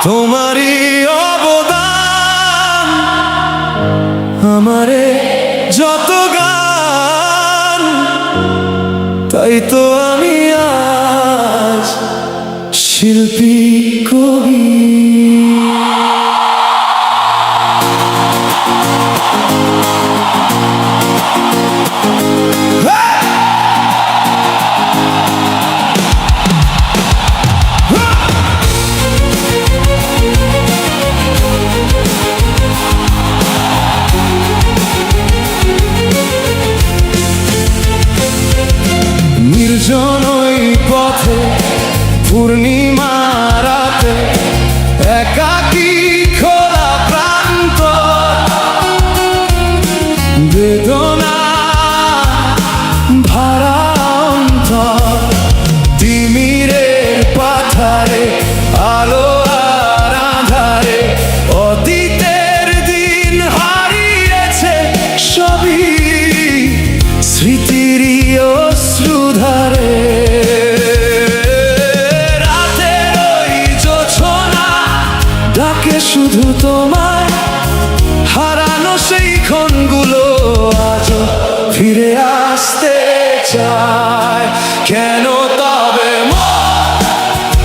তোমারই অবদান আমারে যত গান, তাই তো আমি আজ শিল্পী কবি। নির্জন ওই পথে পূর্ণিমা রাতে একাকী খোলা প্রান্ত, বেদনা ভারা অন্তর, তিমিরের পাথারে আলো আর আঁধারে অতীতের দিন হারিয়েছে সবই স্মৃতিরই অশ্রুধারে। রাতের ওই জোছনা ডাকে শুধু তোমায়, হারানো সেই ক্ষণগুলো আজও ফিরে আসতে চায়। কেন তবে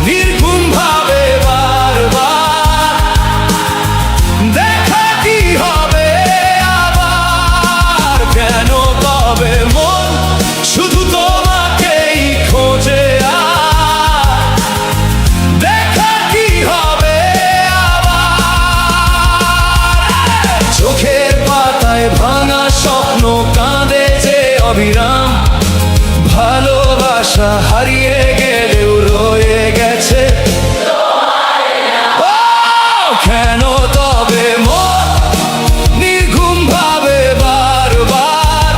নির্ঘুম ভাবে বারবার দেখা কি হবে আবার? কেন তবে মন শুধু তোমাকেই খোঁজে আর দেখা কি হবে আবার? চোখের পাতায় ভাঙা স্বপ্ন কাঁদে যে অবিরাম, ভালোবাসা হারিয়ে গেলেও রয়ে গেছে। কেন তবে মন নির্ঘুম ভাবে বারবার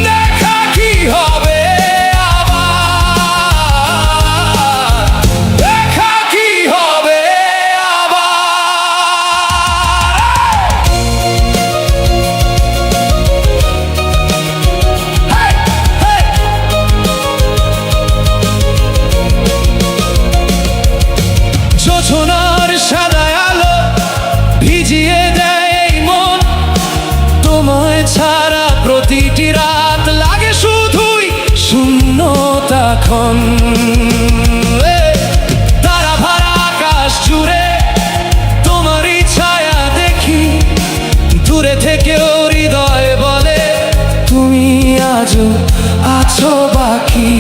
দেখা কি হবে আবার? দেখা কি হবে যোছনার সাদা আলো ভিজিয়ে দেয় এই মন, তোমায় ছাড়া প্রতিটি রাত লাগে শুধুই শূন্যতাক্ষণ। তারা ভরা আকাশ জুড়ে তোমারই ছায়া দেখি, দূরে থেকেও হৃদয় বলে তুমি আজও আছো বাকি।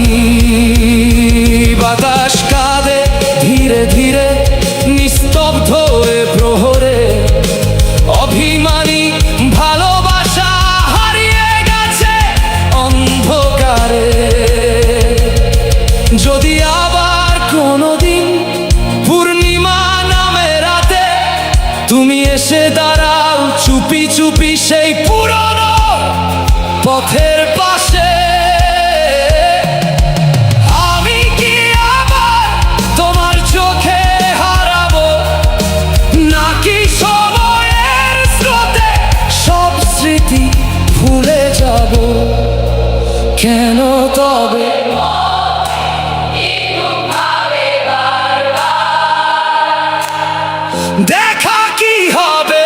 বাতাস কাঁদে ধীরে ধীরে নিস্তব্ধ হয়ে প্রহরে, অভিমানী ভালোবাসা হারিয়ে গেছে অন্ধকারে। যদি আবার কোনোদিন পূর্ণিমা নামে রাতে তুমি এসে দাঁড়াও চুপি চুপি সেই পুরনো পথের পাশে, আমি কি আবার তোমার চোখে হারাবো? নাকি সময়ের স্রোতে সব স্মৃতি ভুলে যাব? কেন তবে দেখা কি হবে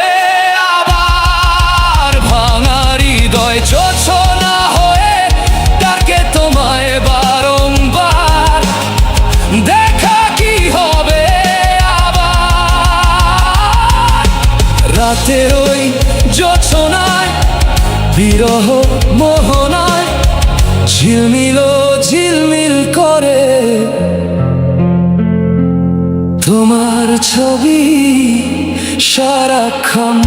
আবার? ভাঙা হৃদয় জোছনা হয়ে ডাকে তোমায় বারংবার, দেখা কি হবে আবার? রাতের ওই জোছনায় বিরহ মোহনায় ঝিলমিল ঝিলমিল করে তোমার ছবি সারাক্ষণ।